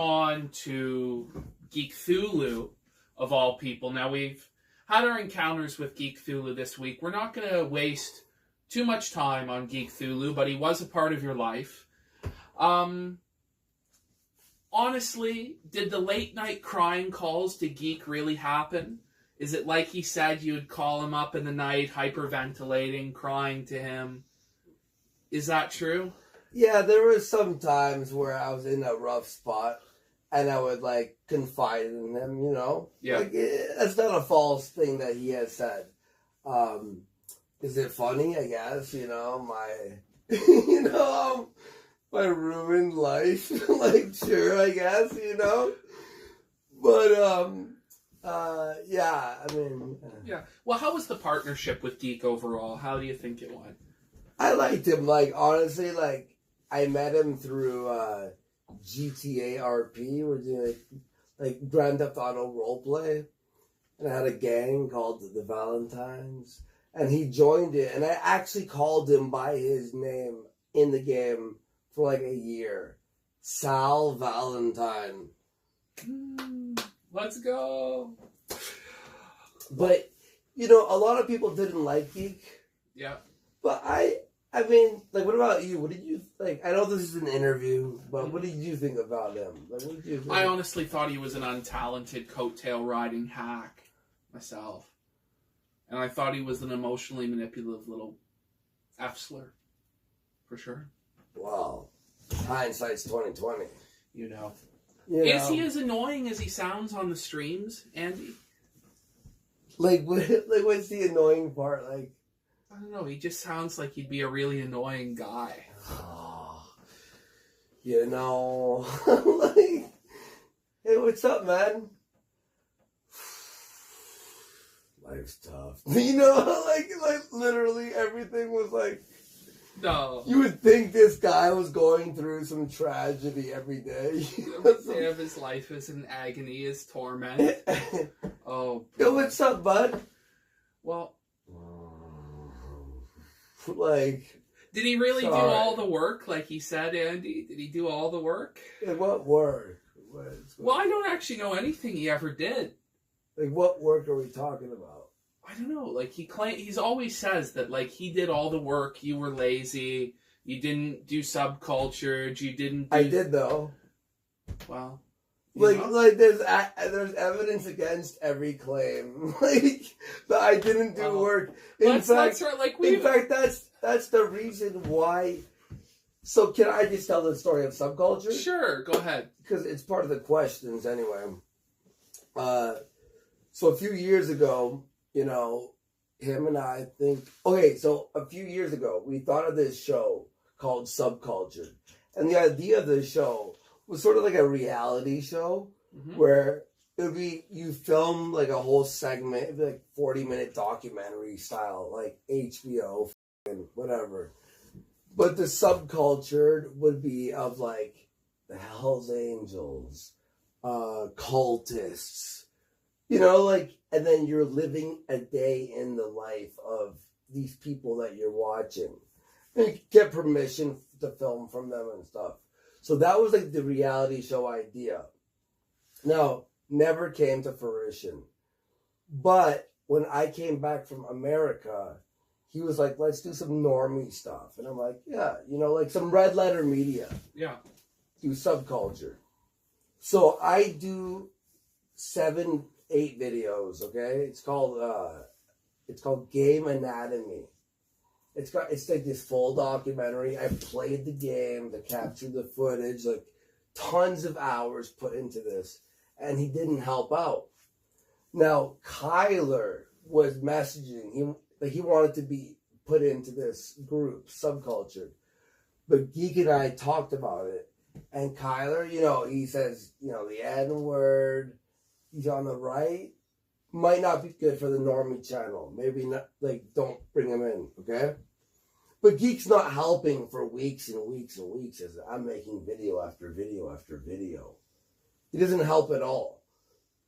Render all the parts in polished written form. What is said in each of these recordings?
on to Geek Thulu, of all people. Now, we've had our encounters with Geek Thulu this week. We're not going to waste too much time on Geek Thulu, but he was a part of your life. Honestly, did the late night crying calls to Geek really happen? Is it like he said you'd call him up in the night, hyperventilating, crying to him? Is that true? Yeah, there were some times where I was in a rough spot and I would like confide in him, you know? Yeah. Like, that's not a false thing that he has said. Is it funny? I guess, you know, my ruined life. Like, sure, I guess, you know? But, yeah, I mean... Yeah. Well, how was the partnership with Geek overall? How do you think it went? I liked him, like, honestly, like, I met him through, GTA RP. We're doing, like, Grand Theft Auto roleplay. And I had a gang called the Valentines. And he joined it, and I actually called him by his name in the game for like a year. Sal Valentine. Let's go. But, you know, a lot of people didn't like Geek. Yeah. But I mean, like, what about you? What did you, like, I know this is an interview, but what did you think about him? Like, what did you think? I honestly thought he was an untalented coattail riding hack myself. And I thought he was an emotionally manipulative little F-slur. For sure. Wow. Hindsight's 2020. You know. Yeah. Is he as annoying as he sounds on the streams, Andy? Like, what's the annoying part? Like, I don't know. He just sounds like he'd be a really annoying guy. You know. Like, hey, what's up, man? Life's tough. You know, like literally everything was like... No. You would think this guy was going through some tragedy every day. Every day of his life is an agony, is torment. Oh. Yo, what's up, bud? Well... Like... Did he really do all the work, like he said, Andy? Did he do all the work? What work? Well, I don't actually know anything he ever did. Like, what work are we talking about? I don't know. Like, he's always says that, like, he did all the work, you were lazy, you didn't do subcultured, you didn't do... I did, though. Well... Like there's evidence against every claim. Like, that I didn't do work. In fact, that's the reason why... So, can I just tell the story of subculture? Sure, go ahead. Because it's part of the questions, anyway. So a few years ago, you know, him and I think... Okay, so a few years ago, we thought of this show called Subculture. And the idea of this show was sort of like a reality show where it would be... You film like a whole segment, it'd be like 40-minute documentary style, like HBO, whatever. But the subculture would be of like the Hells Angels, cultists, you know, like, and then you're living a day in the life of these people that you're watching. And you get permission to film from them and stuff. So that was like the reality show idea. Now, never came to fruition. But when I came back from America, he was like, let's do some normie stuff. And I'm like, yeah, you know, like some red letter media. Yeah. Do subculture. So I do 7-8 videos, okay? It's called Game Anatomy. It's like this full documentary. I played the game, to capture the footage, like tons of hours put into this, and he didn't help out. Now, Kyler was messaging. He wanted to be put into this group, Subculture. But Geek and I talked about it. And Kyler, you know, he says, you know, the N-word, he's on the right, might not be good for the normie channel. Maybe not, like, don't bring him in, okay? But Geek's not helping for weeks and weeks and weeks as I'm making video after video after video. He doesn't help at all.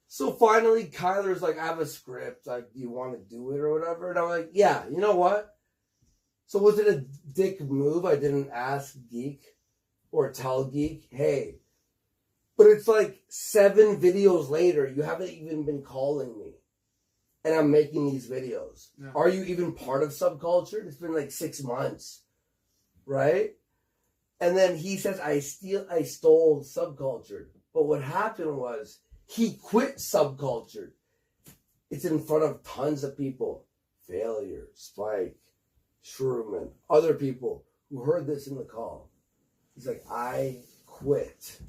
So finally, Kyler's like, I have a script. Like, do you want to do it or whatever? And I'm like, yeah, you know what? So was it a dick move? I didn't ask Geek or tell Geek, hey, But it's like 7 videos later, you haven't even been calling me. And I'm making these videos. Yeah. Are you even part of Subcultured? It's been like 6 months. Right? And then he says, I stole Subcultured. But what happened was, he quit Subcultured. It's in front of tons of people. Failure, Spike, Sherman, other people who heard this in the call. He's like, I quit.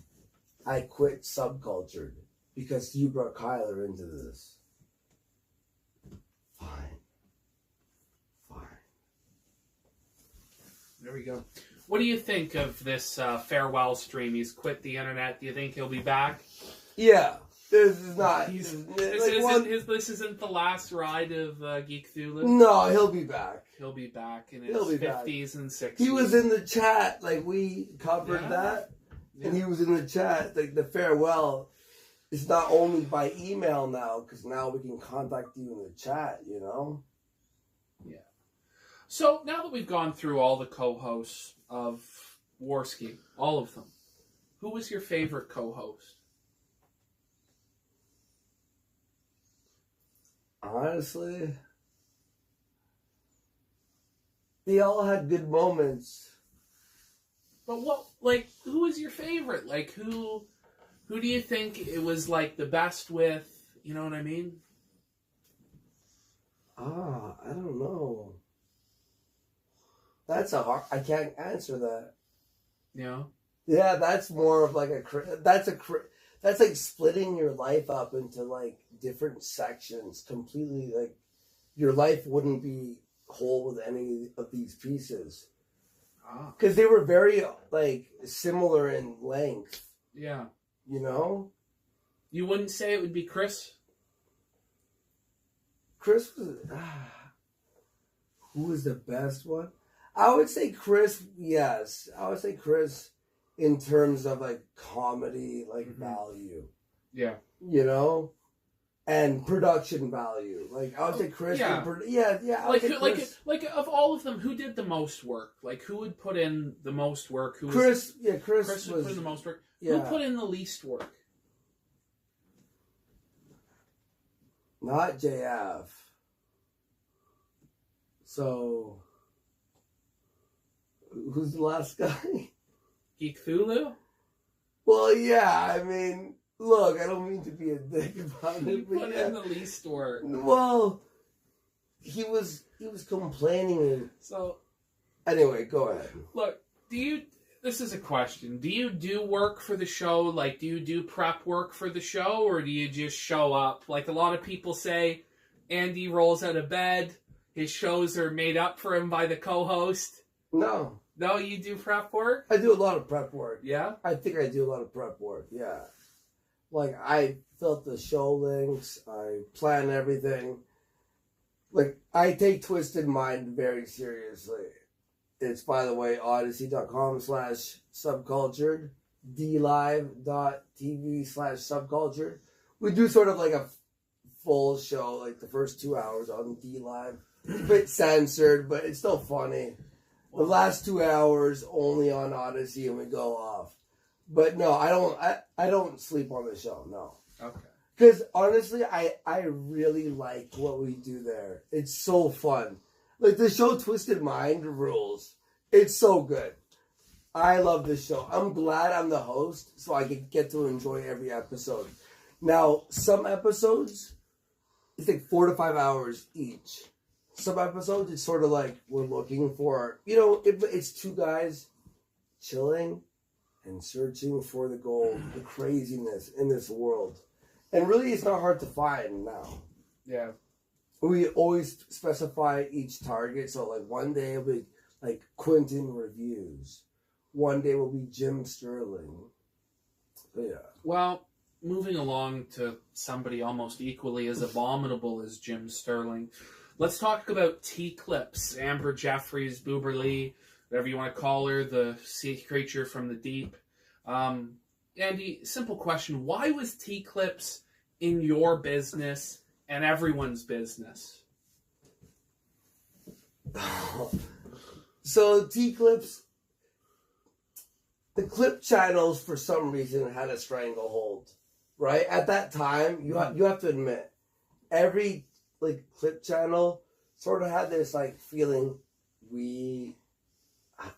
I quit Subcultured because you brought Kyler into this. Fine. There we go. What do you think of this farewell stream? He's quit the internet. Do you think he'll be back? Yeah. This is not. This isn't the last ride of Geek Thulu? No, he'll be back. He'll be back in his 50s and 60s. He was in the chat. Like, we covered that. Yeah. And he was in the chat. Like, the farewell is not only by email now, because now we can contact you in the chat, you know? Yeah. So, now that we've gone through all the co-hosts of Warski, all of them, who was your favorite co-host? Honestly, they all had good moments. But what, like, who was your favorite? Like, who do you think it was, like, the best with? You know what I mean? I don't know. That's a hard, I can't answer that. Yeah? Yeah, that's more of like that's like splitting your life up into like different sections completely. Like your life wouldn't be whole with any of these pieces because they were very like similar in length. Yeah, you know. You wouldn't say it would be Chris? Chris was who was the best one? I would say Chris. Yes, I would say Chris. In terms of like comedy, like value, yeah, you know, and production value. Like I would say Chris, yeah. Like of all of them, who did the most work? Like who would put in the most work? Chris would put in the most work. Yeah. Who put in the least work? Not JF. So who's the last guy? Geek Thulu? Well, yeah, I mean, look, I don't mean to be a dick about it. He put in the least work. Well, he was complaining. So, anyway, go ahead. Look, this is a question. Do you do work for the show? Like, do you do prep work for the show? Or do you just show up? Like, a lot of people say, Andy rolls out of bed. His shows are made up for him by the co-host. No. No, you do prep work? I do a lot of prep work. Yeah? I think I do a lot of prep work, yeah. Like, I fill out the show links. I plan everything. Like, I take Twisted Mind very seriously. It's, by the way, odyssey.com/subcultured, dlive.tv/subcultured. We do sort of like a full show, like the first 2 hours on DLive. It's a bit censored, but it's still funny. The last 2 hours only on Odyssey, and we go off. But no, I don't sleep on the show. No. Okay. Because honestly, I really like what we do there. It's so fun. Like the show Twisted Mind rules. It's so good. I love this show. I'm glad I'm the host, so I can get to enjoy every episode. Now, some episodes, it's like 4 to 5 hours each. Some episodes, it's sort of like we're looking for, you know, it's two guys chilling and searching for the gold, the craziness in this world. And really, it's not hard to find now. Yeah. We always specify each target. So, like, one day it'll be, like, Quentin Reviews. One day will be Jim Sterling. So, yeah. Well, moving along to somebody almost equally as abominable as Jim Sterling. Let's talk about TClips, Amber Jeffries, Boober Lee, whatever you want to call her, the sea creature from the deep. Andy, simple question. Why was TClips in your business and everyone's business? So TClips, the clip channels for some reason had a stranglehold, right? At that time, you have to admit, every like clip channel sort of had this like feeling, we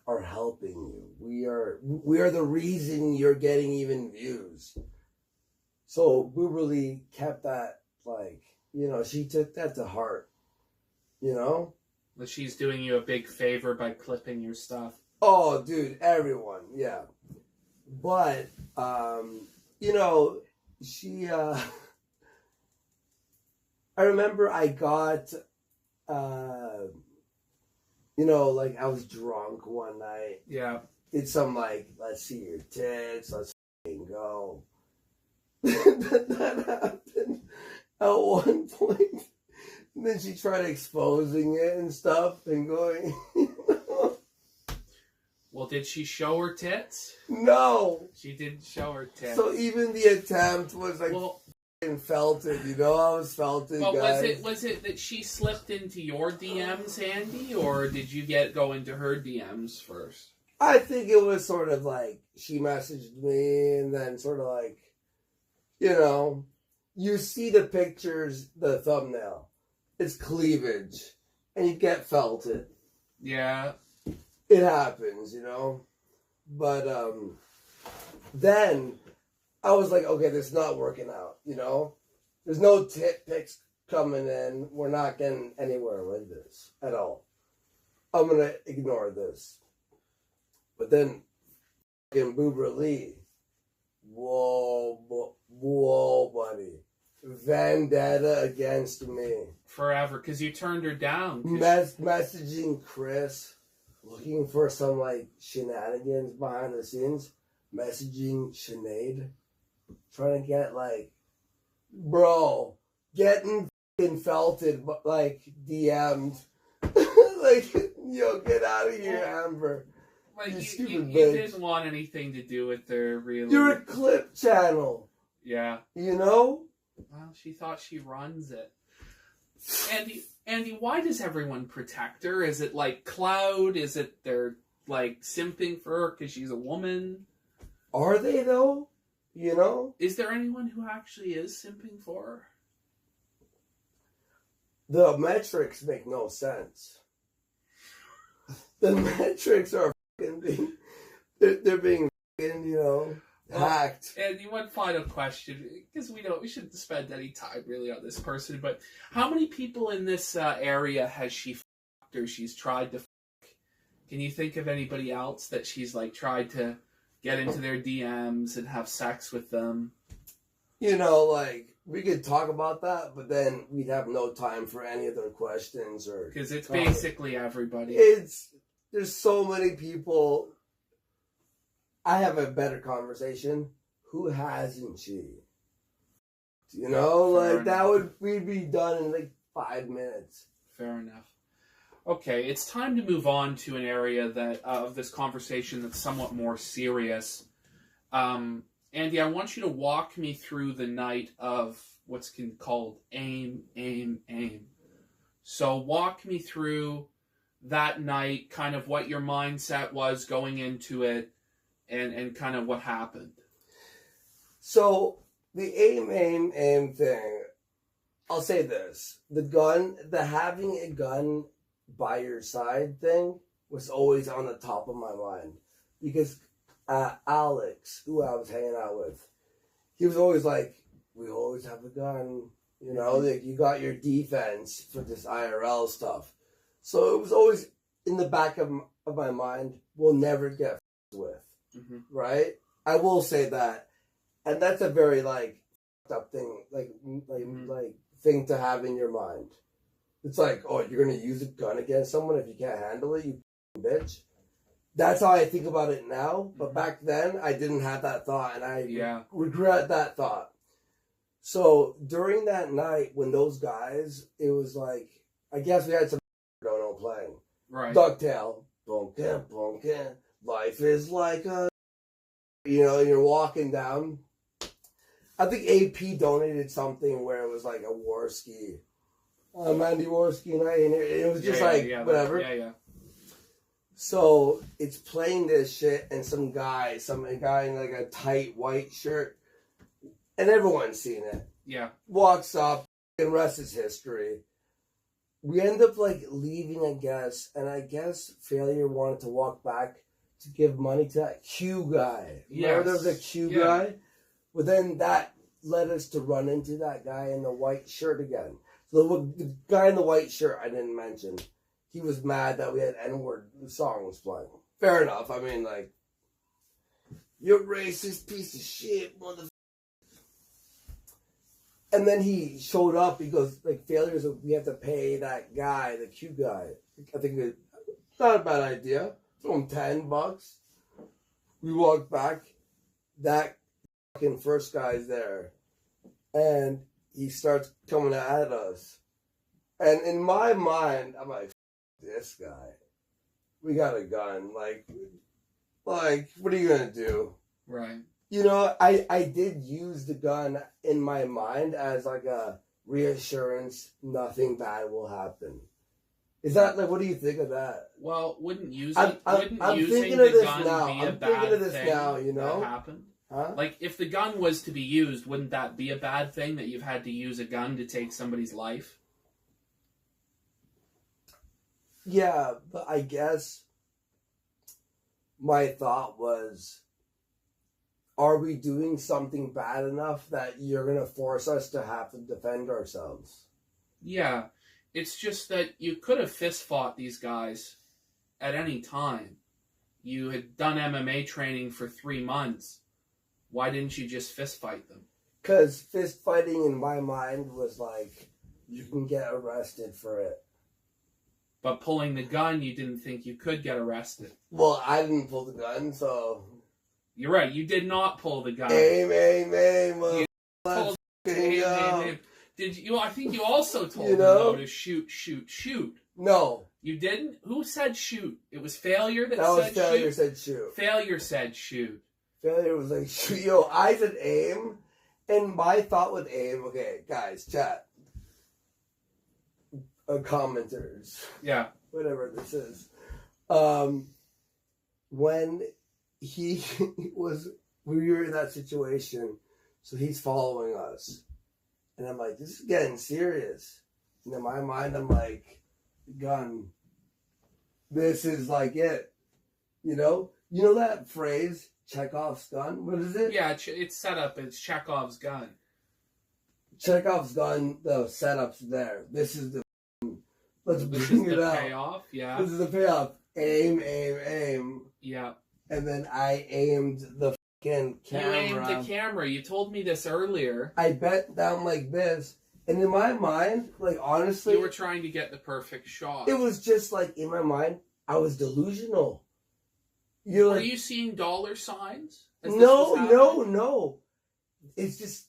are helping you. We are the reason you're getting even views. So we really kept that, like, you know, she took that to heart, you know? That she's doing you a big favor by clipping your stuff. Oh, dude, everyone, yeah. But, you know, she, I remember I got, you know, like, I was drunk one night. Yeah. Did some, like, let's see your tits, let's f***ing go. That happened at one point. And then she tried exposing it and stuff and going, Well, did she show her tits? no. She didn't show her tits. So even the attempt was like, felted, you know, I was felted, well, guys. was it that she slipped into your DMs, Andy, or did you go into her DMs first? I think it was sort of like, she messaged me and then sort of like, you know, you see the pictures, the thumbnail, it's cleavage, and you get felted. Yeah. It happens, you know? But, then I was like, okay, this is not working out, you know? There's no tit pics coming in. We're not getting anywhere with this at all. I'm going to ignore this. But then, fucking Boober Lee, whoa, buddy. Vendetta against me. Forever, because you turned her down. Messaging Chris, looking for some, like, shenanigans behind the scenes. Messaging Sinead, trying to get, like, bro, getting f***ing felted, but, like, DM'd. Like, yo, get out of here, Amber. Like, you stupid you bitch. didn't want anything to do with her, really. You're a clip channel. Yeah. You know? Well, she thought she runs it. Andy, why does everyone protect her? Is it like cloud? Is it they're like simping for her because she's a woman? Are they though? You know? Is there anyone who actually is simping for her? The metrics make no sense. The metrics are being, they're being, you know, hacked. And one final question, because we shouldn't spend any time really on this person, but how many people in this area has she fucked or she's tried to fuck? Can you think of anybody else that she's like tried to get into their DMs and have sex with them? You know, like, we could talk about that, but then we'd have no time for any other questions or... Because it's basically everybody. There's so many people. I have a better conversation. Who hasn't she? You know, Fair like, enough. we'd be done in like 5 minutes. Fair enough. Okay, it's time to move on to an area that of this conversation that's somewhat more serious. Andy, I want you to walk me through the night of what's called aim. So walk me through that night, kind of what your mindset was going into it, and kind of what happened. So the aim thing, I'll say this. The having a gun by your side thing was always on the top of my mind. Because Alex, who I was hanging out with, he was always like, we always have a gun. You know, like, you got your defense for this IRL stuff. So it was always in the back of my mind, we'll never get with. Mm-hmm. Right? I will say that. And that's a very, like, up thing, like thing to have in your mind. It's like, oh, you're going to use a gun against someone if you can't handle it, you bitch. That's how I think about it now. But back then, I didn't have that thought, and I regret that thought. So during that night, when those guys, it was like, I guess we had some playing. Right. Ducktail. Bonkin. Life is like a... You know, you're walking down. I think AP donated something where it was like a Warski. Andy Warski night. And it was just whatever. Yeah. So it's playing this shit, and some guy in like a tight white shirt, and everyone's seen it. Yeah. Walks up, and rest is history. We end up like leaving, I guess, and I guess Failure wanted to walk back to give money to that Q guy. Remember there was a Q guy? But then that led us to run into that guy in the white shirt again. So the guy in the white shirt I didn't mention, he was mad that we had N-word songs playing. Fair enough. I mean, like, you're racist piece of shit, motherfucker. And then he showed up. He goes, like, Failures, we have to pay that guy, the Q guy. I think it's not a bad idea. Throw him $10. We walk back. That fucking first guy's there. And he starts coming at us. And in my mind, I'm like, this guy. We got a gun. Like, what are you going to do? Right. You know, I did use the gun in my mind as like a reassurance nothing bad will happen. Is that like, what do you think of that? Well, wouldn't using I'm using thinking the of this gun now. be a I'm bad thinking of this thing now, you know? that happened? Huh? Like, if the gun was to be used, wouldn't that be a bad thing that you've had to use a gun to take somebody's life? Yeah, but I guess my thought was, are we doing something bad enough that you're going to force us to have to defend ourselves? Yeah. It's just that you could have fist fought these guys at any time. You had done MMA training for 3 months. Why didn't you just fist fight them? Because fist fighting in my mind was like, you can get arrested for it. But pulling the gun, you didn't think you could get arrested. Well, I didn't pull the gun, so... You're right, you did not pull the gun. Aim, aim, aim. Told aim. Did you? I think you also told you them know? though, to shoot, shoot, shoot. No. You didn't? Who said shoot? It was Failure that was said Failure shoot? said shoot. Failure said shoot. Failure was like, shoot. Yo, I said aim, and my thought with aim, okay, guys, chat. Commenters. Yeah. Whatever this is. When we were in that situation, so he's following us. And I'm like, this is getting serious. And in my mind, I'm like, gun. This is like it. You know? You know that phrase, Chekhov's gun? What is it? Yeah, it's set up. It's Chekhov's gun. Chekhov's gun, the setup's there. This is the... Let's This bring is it the out. payoff, yeah. This is the payoff. Aim, aim, aim. Yeah. And then I aimed the fucking camera. You aimed the camera. You told me this earlier. I bent down like this. And in my mind, like, honestly... You were trying to get the perfect shot. It was just, like, in my mind, I was delusional. You're Were like, you seeing dollar signs? No. It's just,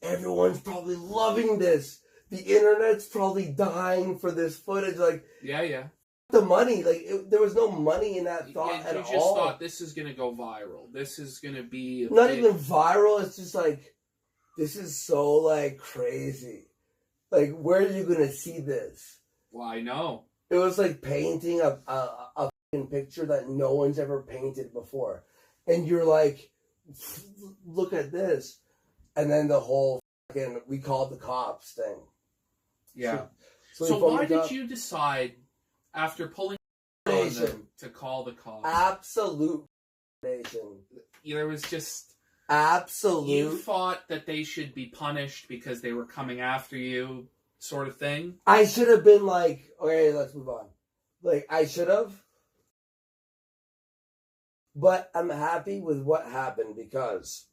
everyone's probably loving this. The internet's probably dying for this footage. Like, Yeah. the money, like, there was no money in that thought at all. You just thought this is going to go viral. This is going to be... Not even viral. It's just like, this is so, like, crazy. Like, where are you going to see this? Well, I know. It was like painting a fucking picture that no one's ever painted before. And you're like, look at this. And then the whole fucking, we called the cops thing. Yeah. So So why did you decide, after pulling on them, to call the cops? Absolute nation. There was just... Absolute. You thought that they should be punished because they were coming after you, sort of thing? I should have been like, okay, let's move on. Like, I should have. But I'm happy with what happened because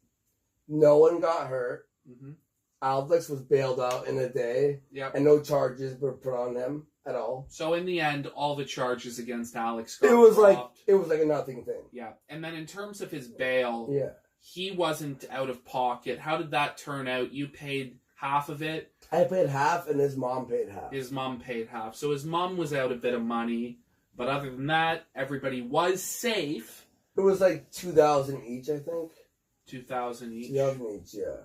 no one got hurt. Mm-hmm. Alex was bailed out in a day. Yep. And no charges were put on him at all. So in the end, all the charges against Alex got It was dropped. like a nothing thing. Yeah. And then in terms of his bail, Yeah. he wasn't out of pocket. How did that turn out? You paid half of it. I paid half and his mom paid half. His mom paid half. So his mom was out a bit of money. But other than that, everybody was safe. It was like $2,000 each, I think. 2,000 each. $2,000 each, yeah.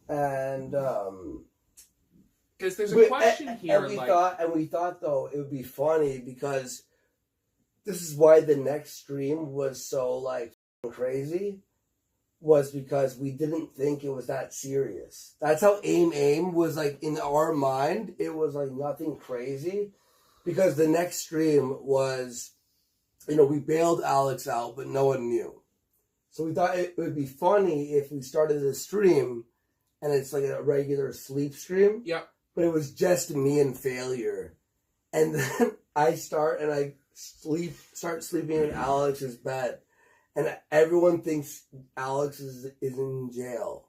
And because there's a question here. And we thought though it would be funny because this is why the next stream was so like crazy, was because we didn't think it was that serious. That's how aim was like in our mind. It was like nothing crazy, because the next stream was, we bailed Alex out, but no one knew. So we thought it would be funny if we started a stream and it's like a regular sleep stream. Yeah. But it was just me and failure. And then I start sleeping in Alex's bed. And everyone thinks Alex is in jail.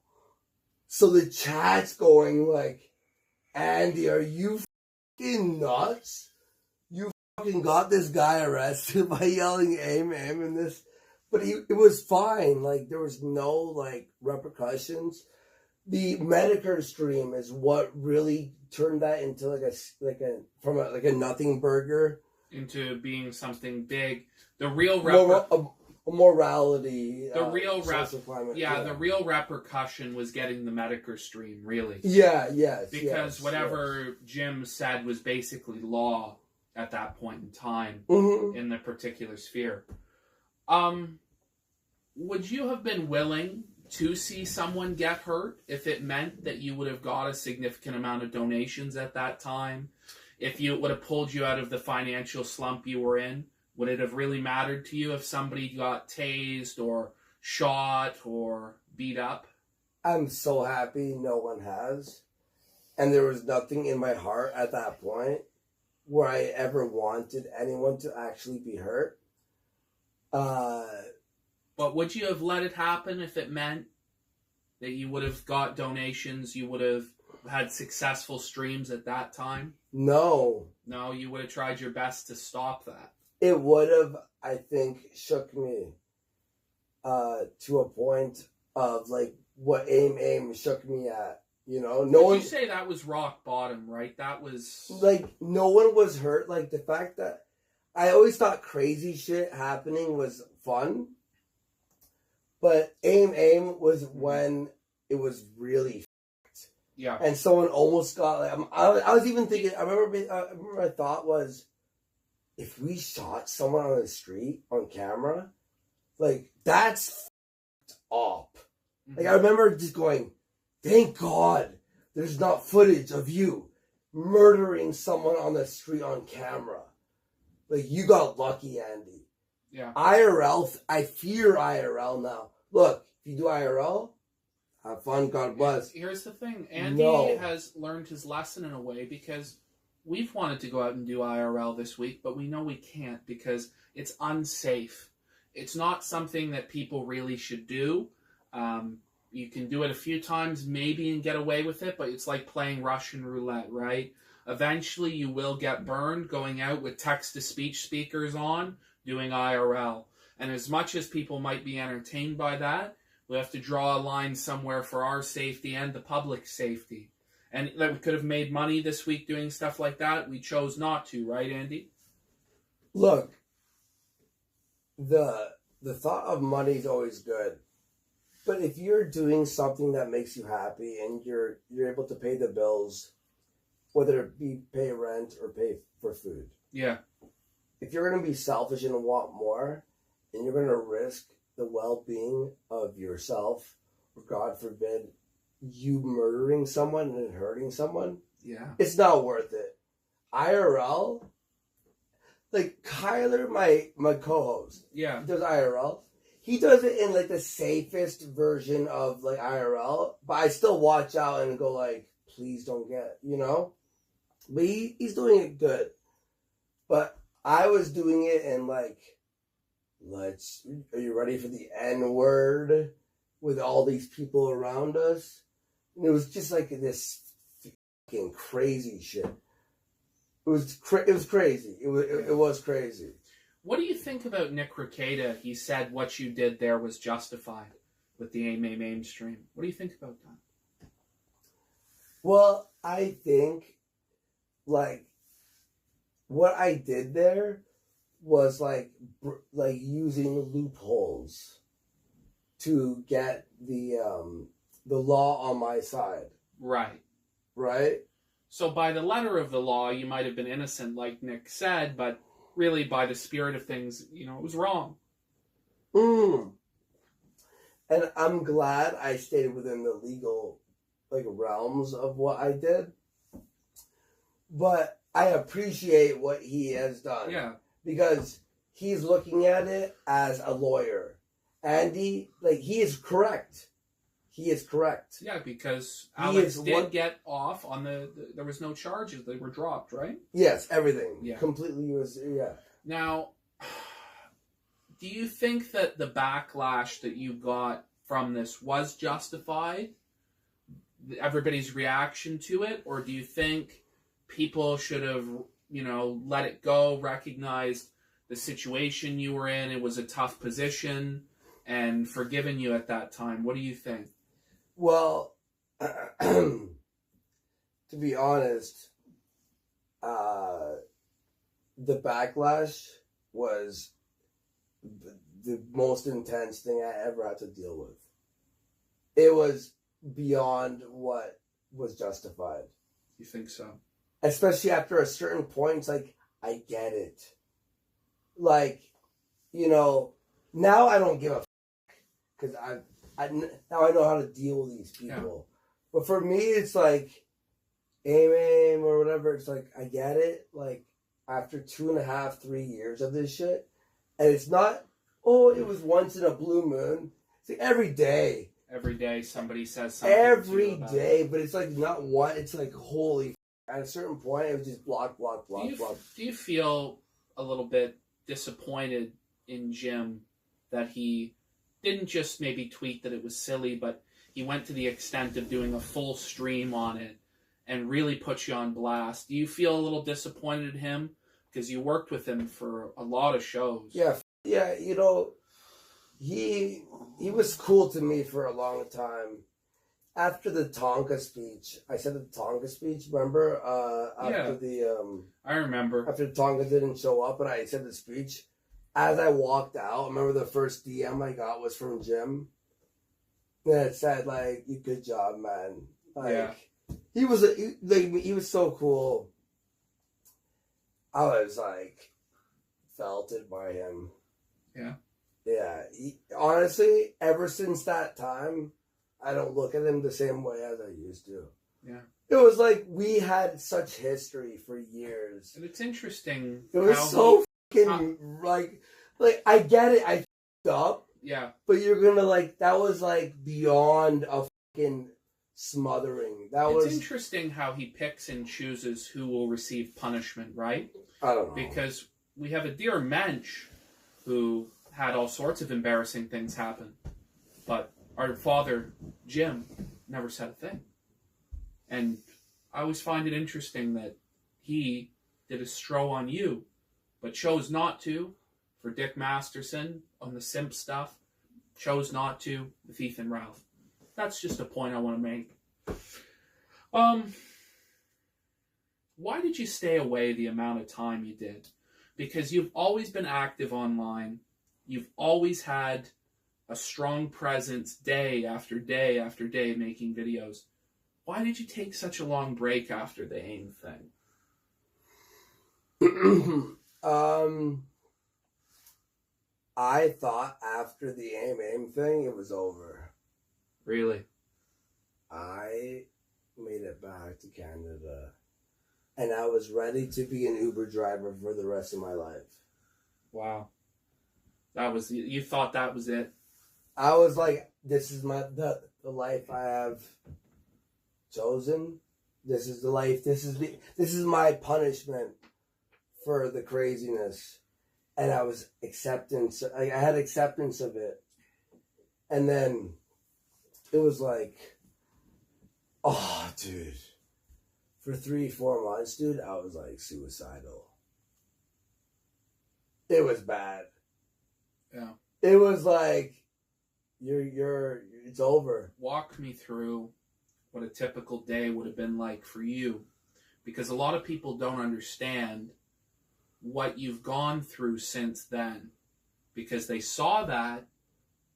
So the chat's going like, Andy, are you fucking nuts? You fucking got this guy arrested by yelling aim in this. But it was fine. Like, there was no like repercussions. The Medicare stream is what really turned that into like a nothing burger into being something big. The real morality. The real repercussion was getting the Medicare stream, really. Yeah, yes. Because whatever Jim said was basically law at that point in time in the particular sphere. Would you have been willing to see someone get hurt if it meant that you would have got a significant amount of donations at that time? If it would have pulled you out of the financial slump you were in? Would it have really mattered to you if somebody got tased or shot or beat up? I'm so happy no one has. And there was nothing in my heart at that point where I ever wanted anyone to actually be hurt. But would you have let it happen if it meant that you would have got donations, you would have had successful streams at that time? No. No, you would have tried your best to stop that. It would have, I think, shook me to a point of like what aim shook me at. You say that was rock bottom, right? That was like no one was hurt. Like the fact that I always thought crazy shit happening was fun. But aim was when it was really fucked. Yeah. And someone almost got like I was even thinking. I remember my thought was, if we shot someone on the street on camera, like that's fucked up. Mm-hmm. Like I remember just going, thank God there's not footage of you murdering someone on the street on camera. Like you got lucky, Andy. Yeah. IRL, I fear IRL now. Look, if you do IRL, have fun, God bless. Here's the thing. Andy has learned his lesson in a way, because we've wanted to go out and do IRL this week, but we know we can't because it's unsafe. It's not something that people really should do. You can do it a few times maybe and get away with it, but it's like playing Russian roulette, right? Eventually you will get burned going out with text-to-speech speakers on, doing IRL. And as much as people might be entertained by that, we have to draw a line somewhere for our safety and the public's safety. And that we could have made money this week doing stuff like that. We chose not to, right, Andy? Look, the thought of money is always good. But if you're doing something that makes you happy and you're able to pay the bills, whether it be pay rent or pay for food. Yeah. If you're going to be selfish and want more, and you're going to risk the well-being of yourself, or God forbid, you murdering someone and hurting someone, it's not worth it. IRL, like Kyler, my co-host, he does IRL. He does it in like the safest version of like IRL, but I still watch out and go like, please don't get, But he's doing it good. But I was doing it in like, are you ready for the N-word with all these people around us? And it was just like this fucking crazy shit. It was crazy. It was crazy. What do you think about Nick Rekieta? He said what you did there was justified with the AIM stream. What do you think about that? Well, I think, like, what I did there was, like using loopholes to get the law on my side. Right. Right? So by the letter of the law, you might have been innocent, like Nick said, but really, by the spirit of things, it was wrong. And I'm glad I stayed within the legal realms of what I did. But I appreciate what he has done. Yeah. Because he's looking at it as a lawyer. Andy, he is correct. He is correct. Yeah, because Alex did get off on there was no charges. They were dropped, right? Yes, everything. Yeah. Completely was, yeah. Now, do you think that the backlash that you got from this was justified? Everybody's reaction to it? Or do you think people should have, let it go, recognized the situation you were in, it was a tough position, and forgiven you at that time? What do you think? Well, to be honest, the backlash was the most intense thing I ever had to deal with. It was beyond what was justified. You think so? Especially after a certain point, it's like, I get it. Now I don't give a because now I know how to deal with these people. Yeah. But for me, it's like, aim or whatever. It's like, I get it. After 2.5, 3 years of this shit, and it's not, it was once in a blue moon. It's like every day. Every day somebody says something. Every day, but it's not one. It's holy. At a certain point, it was just block. Do you feel a little bit disappointed in Jim that he didn't just maybe tweet that it was silly, but he went to the extent of doing a full stream on it and really put you on blast? Do you feel a little disappointed in him? Because you worked with him for a lot of shows. Yeah, he was cool to me for a long time. After the Tonka speech, I said the Tonka speech, remember? I remember. After Tonka didn't show up and I said the speech, as I walked out, I remember the first DM I got was from Jim. And it said, good job, man. He was so cool. I was, felted by him. Yeah. Yeah. Honestly, ever since that time, I don't look at him the same way as I used to. Yeah. It was we had such history for years. And it's interesting. It was so fucking, I get it, I f***ed up. Yeah. But you're gonna, that was, beyond a fucking smothering. It's interesting how he picks and chooses who will receive punishment, right? I don't know. Because we have a dear mensch who had all sorts of embarrassing things happen. But our father, Jim, never said a thing. And I always find it interesting that he did a stro on you, but chose not to for Dick Masterson on the simp stuff, chose not to with Ethan Ralph. That's just a point I want to make. Why did you stay away the amount of time you did? Because you've always been active online. You've always had a strong presence day after day after day making videos. Why did you take such a long break after the AIM thing? I thought after the AIM thing, it was over. Really? I made it back to Canada, and I was ready to be an Uber driver for the rest of my life. Wow. You thought that was it? I was like, this is the life I have chosen. This is the life. This is my punishment for the craziness. And I was acceptance. I had acceptance of it. And then it was oh, dude. For 3-4 months, dude, I was suicidal. It was bad. Yeah. It was it's over. Walk me through what a typical day would have been like for you. Because a lot of people don't understand what you've gone through since then. Because they saw that,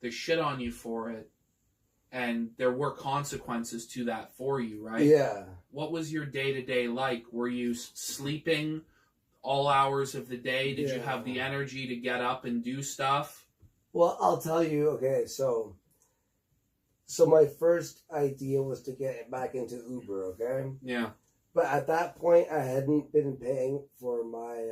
they shit on you for it, and there were consequences to that for you, right? Yeah. What was your day-to-day like? Were you sleeping all hours of the day? Did you Yeah. have the energy to get up and do stuff? Well, I'll tell you. Okay, so my first idea was to get back into Uber. Okay. Yeah. But at that point, I hadn't been paying for my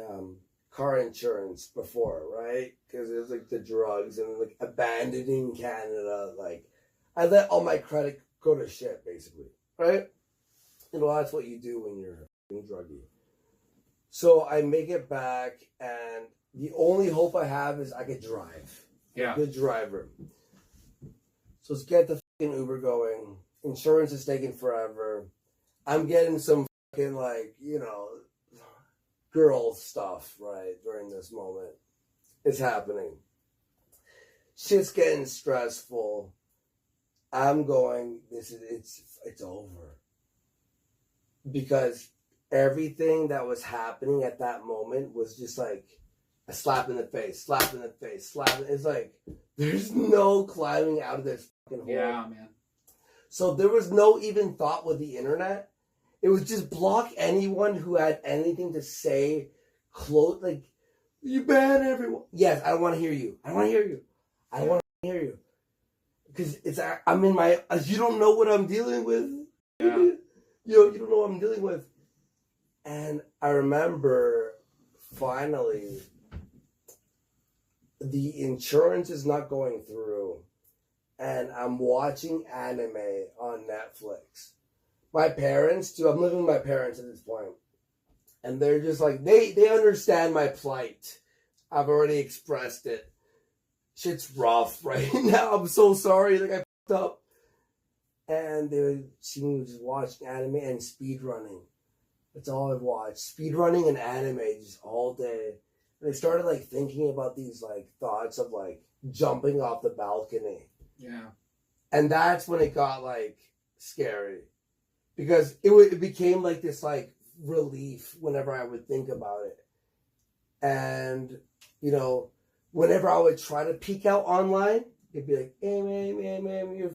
car insurance before, right? Because it was like the drugs and like abandoning Canada. Like, I let all my credit go to shit, basically, right? You know, that's what you do when you're a druggie. So I make it back, and the only hope I have is I could drive. Yeah. A good driver. So let's get the fucking Uber going. Insurance is taking forever. I'm getting some fucking, like, you know, girl stuff, right, during this moment. It's happening. Shit's getting stressful. I'm going, it's over. Because everything that was happening at that moment was just like a slap in the face, slap in the face, slap. It's like, there's no climbing out of this fucking hole. Yeah, man. So there was no even thought with the internet. It was just block anyone who had anything to say. Like, you ban everyone. Yes, I don't want to hear you. I don't want to hear you. I don't want to hear you. Because I'm in my, you don't know what I'm dealing with. Yeah. You don't know what I'm dealing with. And I remember finally the insurance is not going through. And I'm watching anime on Netflix. My parents, too. I'm living with my parents at this point. And they're just like, they understand my plight. I've already expressed it. Shit's rough right now. I'm so sorry. Like, I fucked up. And they would see me just watching anime and speedrunning. That's all I've watched. Speedrunning and anime just all day. And I started, like, thinking about these, like, thoughts of, like, jumping off the balcony. Yeah. And that's when it got, like, scary. Because it became, like, this, like, relief whenever I would think about it. And, you know, whenever I would try to peek out online, it'd be like, hey, man, you're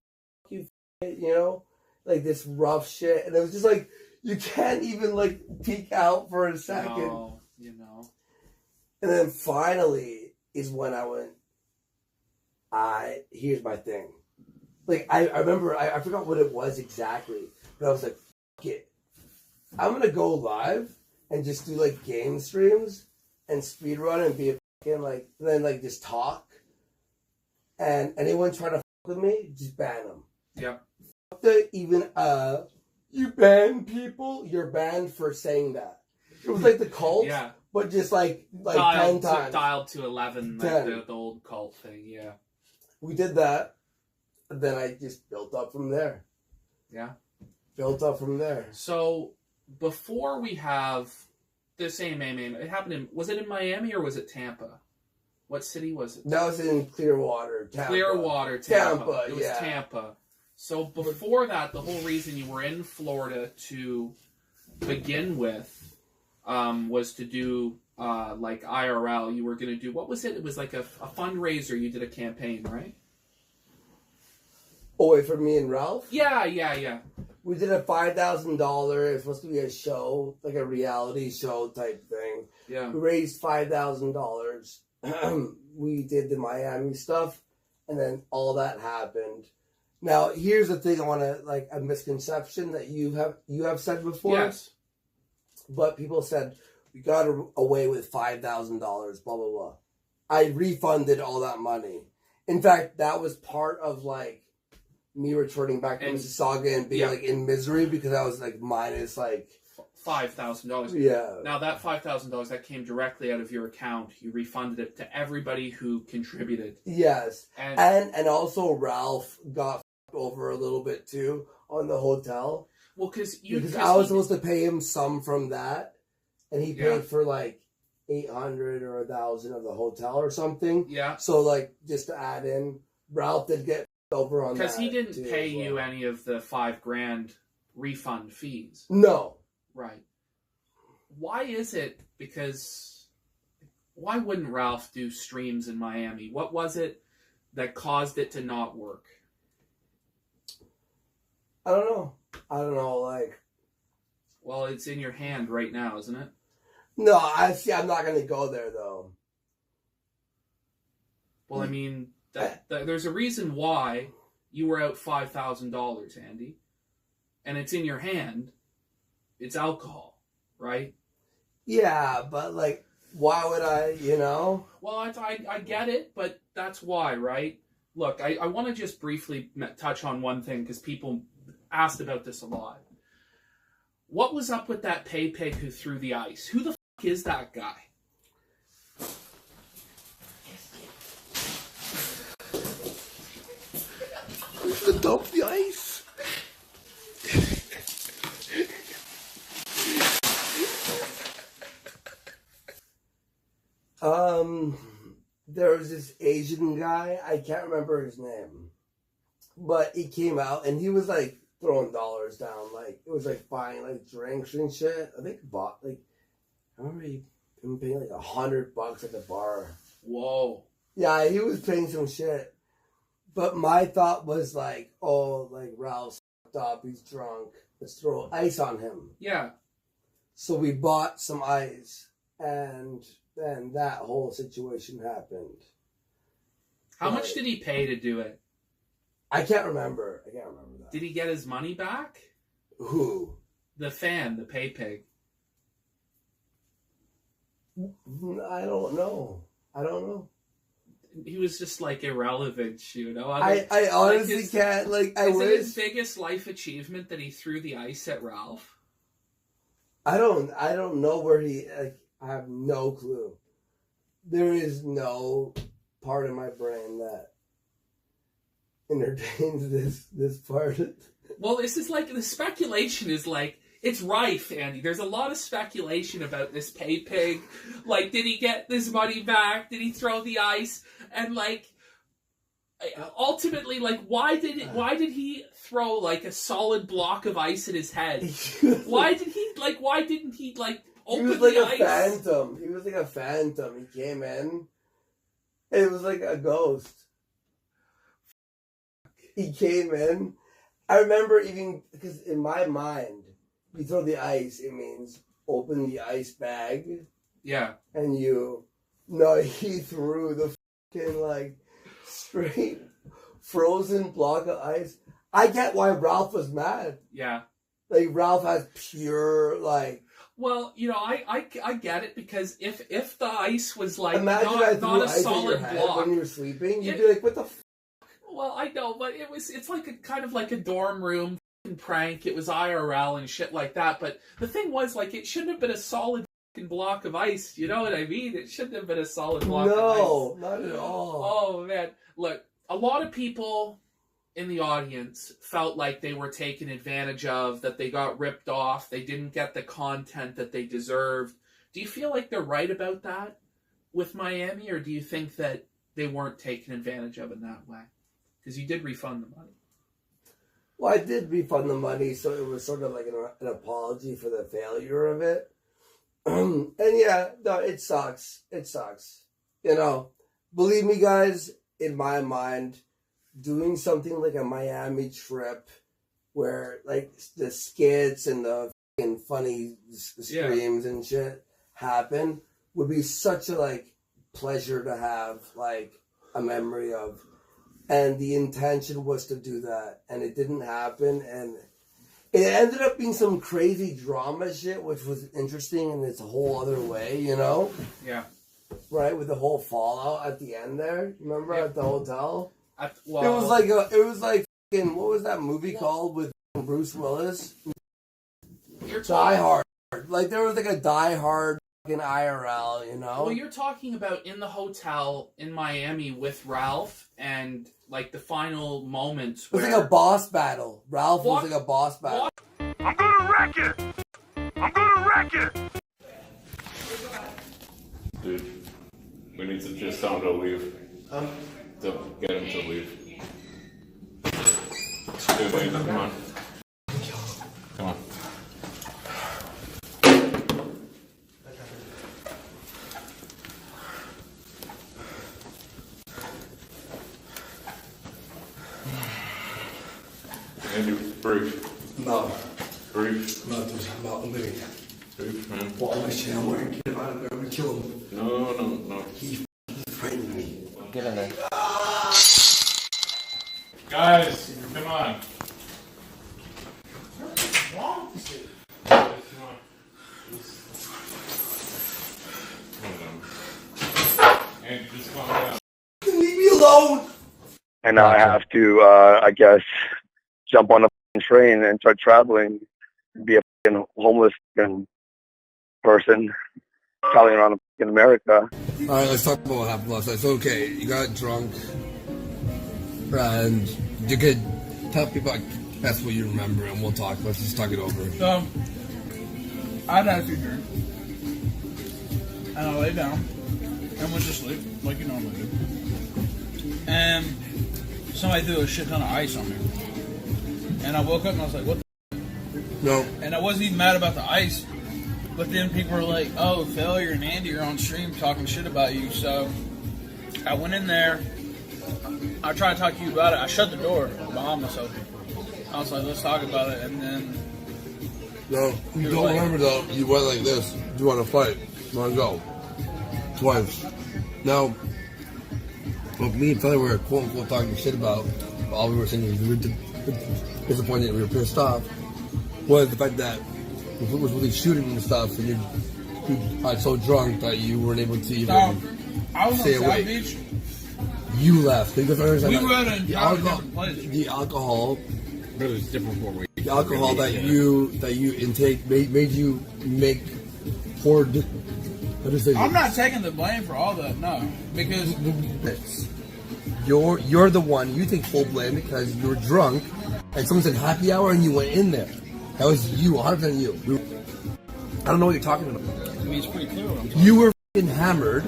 you, you know? Like, this rough shit. And it was just like, you can't even, like, peek out for a second. No, you know. And then finally is when I went, here's my thing. Like, I remember, I forgot what it was exactly, but I was like, fuck it. I'm going to go live and just do, like, game streams and speedrun and be a fucking, like, then, like, just talk. And anyone try to fuck with me, just ban them. Yeah. Fuck the even, you ban people, you're banned for saying that. It was like the cult, Yeah. but just, like 10 times. Dialed to 11, like the old cult thing, yeah. We did that. And then I just built up from there. Yeah. Built up from there. So, before we have the same AMA, it happened was it in Miami or was it Tampa? What city was it? That was in Clearwater, Tampa. Clearwater, Tampa. Tampa, It was Tampa. So before that, the whole reason you were in Florida to begin with was to do like IRL. You were going to do, what was it? It was like a fundraiser. You did a campaign, right? Oh, wait, for me and Ralph? Yeah. We did a $5,000. It was supposed to be a show, like a reality show type thing. Yeah. We raised $5,000. We did the Miami stuff, and then all that happened. Now, here's the thing I want to, like, a misconception that you have said before. Yes. But people said, we got away with $5,000, blah, blah, blah. I refunded all that money. In fact, that was part of, like, me returning back to Mississauga and being, like, in misery because I was, like, minus, like... $5,000. Yeah. Now, that $5,000, that came directly out of your account. You refunded it to everybody who contributed. Yes. And also Ralph got over a little bit, too, on the hotel. Well, because I was supposed to pay him some from that, and he paid for, like, $800 or $1,000 of the hotel or something. Yeah. So, like, just to add in, Ralph did get over on that. Because he didn't pay you any of the $5,000 refund fees. No. Right. Why is it? Because why wouldn't Ralph do streams in Miami? What was it that caused it to not work? I don't know. Like... Well, it's in your hand right now, isn't it? No, I'm not gonna go there though. Well, I mean, there's a reason why you were out $5,000, Andy, and it's in your hand. It's alcohol, right? Yeah, but like, why would I? Well, I get it, but that's why, right? Look, I want to just briefly touch on one thing because people asked about this a lot. What was up with that pay pig who threw the ice? Who the fuck is that guy? To dump the ice. There was this Asian guy, I can't remember his name, but he came out and he was like throwing dollars down, like it was like buying like drinks and shit. I think bought like, I remember he paying like $100 at the bar. Whoa. Yeah, he was paying some shit. But my thought was like, oh, like Ralph's fucked up, he's drunk. Let's throw ice on him. Yeah. So we bought some ice, and then that whole situation happened. How much did he pay to do it? I can't remember that. Did he get his money back? Who? The fan, the pay pig. I don't know. He was just like irrelevant, you know. I honestly can't. Like, I wish. wish. Is it his biggest life achievement that he threw the ice at Ralph? I don't know where he. Like, I have no clue. There is no part of my brain that entertains this part. Well, this is like the speculation is like. It's rife, Andy. There's a lot of speculation about this pay pig. Like, did he get his money back? Did he throw the ice? And like, ultimately, like, why did he throw like a solid block of ice at his head? Why didn't he open the ice? He was like a phantom. He was like a phantom. He came in. It was like a ghost. He came in. I remember even because in my mind. You throw the ice, it means open the ice bag. Yeah. And he threw the fucking, like, straight frozen block of ice. I get why Ralph was mad. Yeah. Like, Ralph has pure, like... Well, I get it, because if the ice was, like, imagine not a solid block... when you were sleeping, you'd be like, what the f***? Well, I know, but it's like a kind of like a dorm room prank. It was IRL and shit like that, but the thing was, like, it shouldn't have been a solid block of ice, you know what I mean? It shouldn't have been a solid block of ice. No, not at all. Oh man, look, a lot of people in the audience felt like they were taken advantage of, that they got ripped off, they didn't get the content that they deserved. Do you feel like they're right about that with Miami, or do you think that they weren't taken advantage of in that way? Because you did refund the money. Well, I did refund the money, so it was sort of like an apology for the failure of it. And yeah, no, it sucks. It sucks. Believe me, guys, in my mind, doing something like a Miami trip where, like, the skits and the fucking funny screams and shit happen would be such a, like, pleasure to have, like, a memory of. And the intention was to do that, and it didn't happen, and it ended up being some crazy drama shit, which was interesting in its whole other way, Yeah. Right, with the whole fallout at the end there. Remember at the hotel? It was like fucking, what was that movie called with Bruce Willis? Die Hard. Like, there was like a Die Hard fucking IRL, Well, you're talking about in the hotel in Miami with Ralph, and like the final moments where... It was like a boss battle. Ralph was like a boss battle. I'm gonna wreck it! Dude, we need to just tell him to leave. To get him to leave. Dude, wait, come on. Come on. Andy, breathe. No. Breathe. No, dude, I'm leaving. Well, I'm gonna get him out of there. I'm gonna kill him. No. He's frightening me. Get in there. Guys, come on. What's wrong with you? Come on. And just calm down. Leave me alone. And now I have to, I guess, jump on a train and start traveling, be a homeless person traveling around in America. All right, let's talk about what happened last night. So, okay, you got drunk, and you could tell people like, that's what you remember, and we'll talk. Let's just talk it over. I'd had a few drinks, and I laid down and went to sleep like you normally do. And somebody threw a shit ton of ice on me, and I woke up and I was like, "What?" No. And I wasn't even mad about the ice, but then people were like, "Oh, Failure and Andy are on stream talking shit about you." So I went in there. I tried to talk to you about it. I shut the door behind myself. I was like, "Let's talk about it," and then. No, you don't remember though. You went like this. You want to fight? You want to go? Twice. Now, what me and Feather were quote unquote talking shit about, all we were saying is we were disappointed, we were pissed off, was the fact that it was really shooting and stuff, and you got so drunk that you weren't able to even I was stay on South awake. Beach. You left. We were at a different place. The alcohol. But it was different for me. The alcohol that you intake made you make poor decisions. I'm not taking the blame for all that, no, because you're the one. You take full blame because you were drunk, and someone said happy hour, and you went in there. That was you, 100% you. I don't know what you're talking about. I mean, it's pretty clear what I'm talking You were f***ing hammered.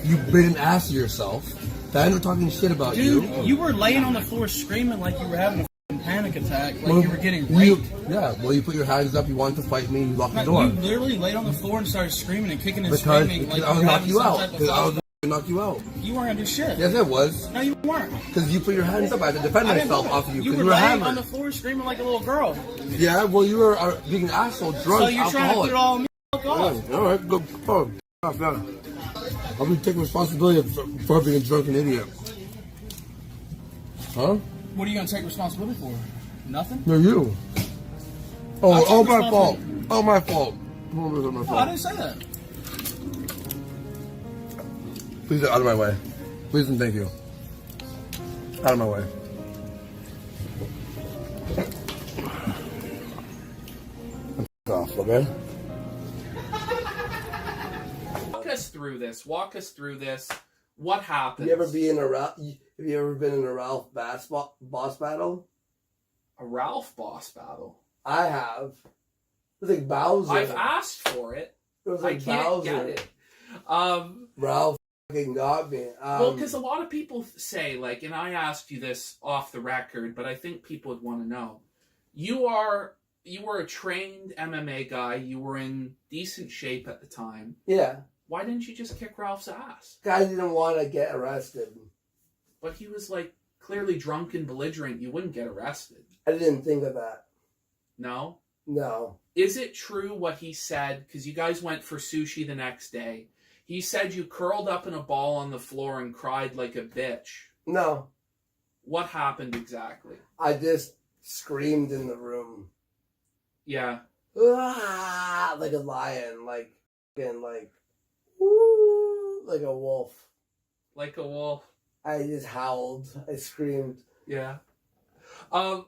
You made an ass of yourself. Then we're talking shit about Dude, you. you were laying on the floor screaming like you were having a panic attack, like you were getting raped. You put your hands up, you wanted to fight me, and you locked the door. You literally laid on the floor and started screaming and kicking and Because screaming like I you would were knock having you some out. type of Because I was flashback. going to knock you out. You weren't gonna do shit. Yes, I was. No, you weren't. Because you put your hands up. I had to defend I didn't myself do it. off of you. You Because were you were laying hammered. on the floor screaming like a little girl. Yeah, well, you were being an asshole, drunk, So you're trying to put it all on me. Fuck off. All right, go. Off now. I'll be taking responsibility for being a drunken idiot. Huh? What are you gonna take responsibility for? Nothing? No, you. I'll Oh, take my fault. responsibility. Oh, my fault. My No, fault. I didn't say that. Please, out of my way. Please and thank you. Out of my way. Off, okay? Walk us through this. What happened? Have you ever been in a Ralph boss battle? A Ralph boss battle? I have. It was like Bowser. I've asked for it. It was I like can't Bowser. get it. Ralph fucking got me. Well, because a lot of people say, like, and I asked you this off the record, but I think people would want to know. You were a trained MMA guy. You were in decent shape at the time. Yeah. Why didn't you just kick Ralph's ass? Guy didn't want to get arrested. But he was, like, clearly drunk and belligerent. You wouldn't get arrested. I didn't think of that. No? No. Is it true what he said? Because you guys went for sushi the next day. He said you curled up in a ball on the floor and cried like a bitch. No. What happened exactly? I just screamed in the room. Yeah. Ah, like a lion, like woo, like a wolf. Like a wolf. I just howled. I screamed. Yeah. That's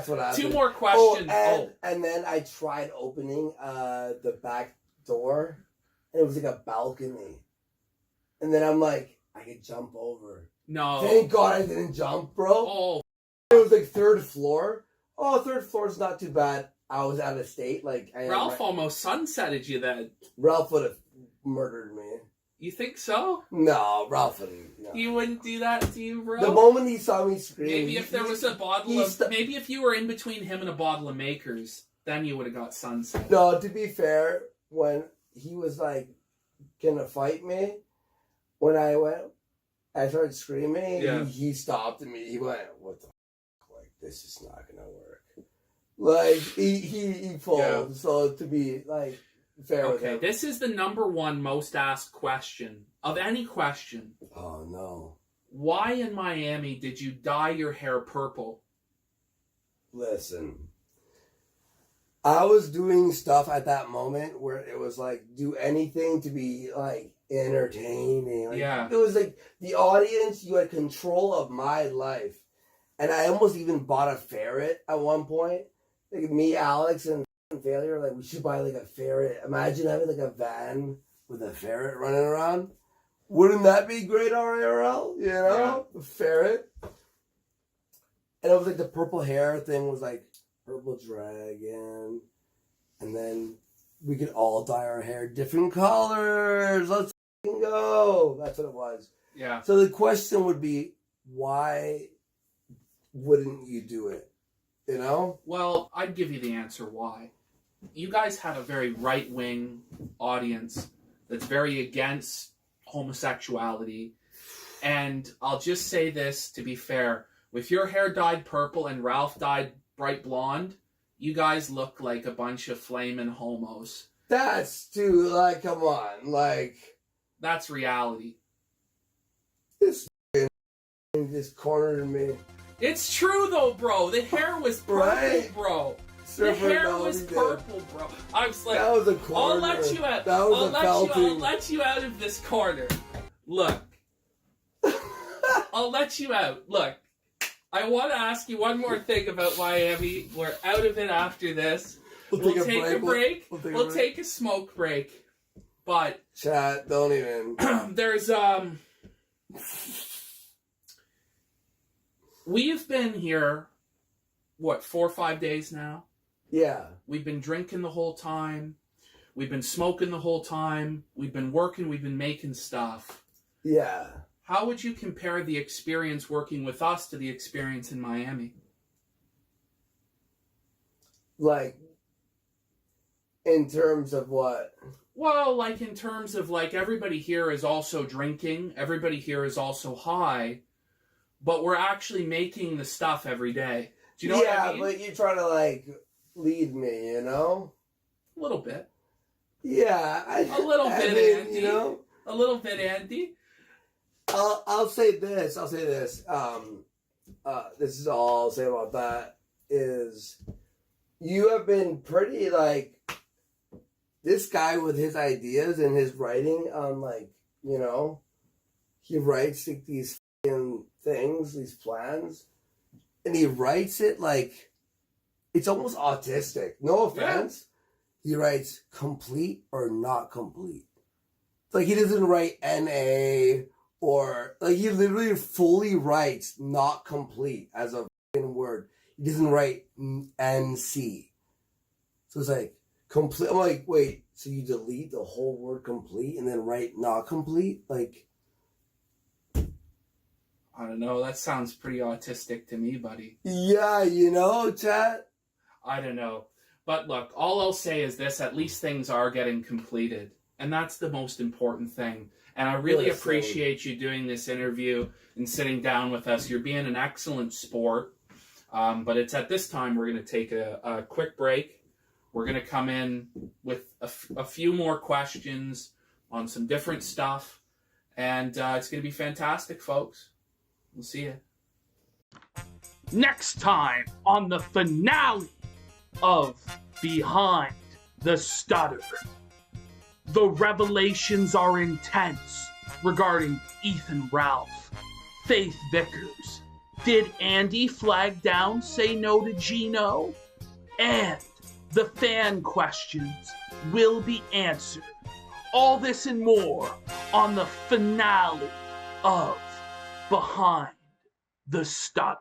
what happened. Two more questions. And then I tried opening the back door, and it was like a balcony. And then I'm like, I could jump over. No. Thank God I didn't jump, bro. Oh. It was like third floor. Oh, third floor is not too bad. I was out of state. Like Ralph almost sunsetted you then. Ralph would have murdered me. You think so? No, Ralph wouldn't. No. He wouldn't do that to you, bro? The moment he saw me scream. Maybe if there was a bottle of... Maybe if you were in between him and a bottle of Makers, then you would have got sunset. No, to be fair, when he was like, gonna fight me, when I started screaming, yeah. he stopped me. He went, what the f***? Like, this is not gonna work. Like he pulled. Yeah. So to be like fair with Okay, him. this is the number one most asked question of any question. Oh no. Why in Miami did you dye your hair purple? Listen. I was doing stuff at that moment where it was like do anything to be like entertaining. Like, Yeah. It was like the audience, you had control of my life. And I almost even bought a ferret at one point. Like me, Alex, and Failure, like we should buy like a ferret. Imagine having like a van with a ferret running around. Wouldn't that be great RRL? You know? Yeah. A ferret. And it was like the purple hair thing was like purple dragon. And then we could all dye our hair different colors. Let's go. That's what it was. Yeah. So the question would be, why wouldn't you do it? You know? Well, I'd give you the answer why. You guys have a very right-wing audience that's very against homosexuality. And I'll just say this to be fair. If your hair dyed purple and Ralph dyed bright blonde, you guys look like a bunch of flaming homos. That's too, like, come on. Like, that's reality. This just cornered me. It's true, though, bro. The hair was purple, right? Bro. Surfer the hair was purple, bro. I was like, that was a corner. I'll let you out. That was I'll let you out of this corner. Look. I'll let you out. Look. I want to ask you one more thing about Miami. We're out of it after this. We'll take a break. We'll take a smoke break. But chat, don't even. There's we've been here, what, 4 or 5 days now? Yeah. We've been drinking the whole time. We've been smoking the whole time. We've been working. We've been making stuff. Yeah. How would you compare the experience working with us to the experience in Miami? Like, in terms of what? Well, like in terms of like everybody here is also drinking. Everybody here is also high. But we're actually making the stuff every day. Do you know what I mean? Yeah, but you're trying to, like, lead me, you know? A little bit. Yeah. A little bit, Andy. You know? A little bit, Andy. I'll say this. This is all I'll say about that is you have been pretty, like, this guy with his ideas and his writing on, like, you know, he writes like these things, these plans, and he writes it like it's almost autistic. No offense. Yeah. He writes complete or not complete. Like he doesn't write NA or like he literally fully writes not complete as a word. He doesn't write NC. So it's like complete. I'm like, wait, so you delete the whole word complete and then write not complete? Like, I don't know. That sounds pretty autistic to me, buddy. Yeah, you know, chat. I don't know. But look, all I'll say is this. At least things are getting completed. And that's the most important thing. And I really appreciate you doing this interview and sitting down with us. You're being an excellent sport. But it's at this time we're going to take a quick break. We're going to come in with a few more questions on some different stuff. And it's going to be fantastic, folks. We'll see you. Next time on the finale of Behind the Stutter. The revelations are intense regarding Ethan Ralph, Faith Vickers. Did Andy flag down say no to Gino? And the fan questions will be answered. All this and more on the finale of Behind the Stutter.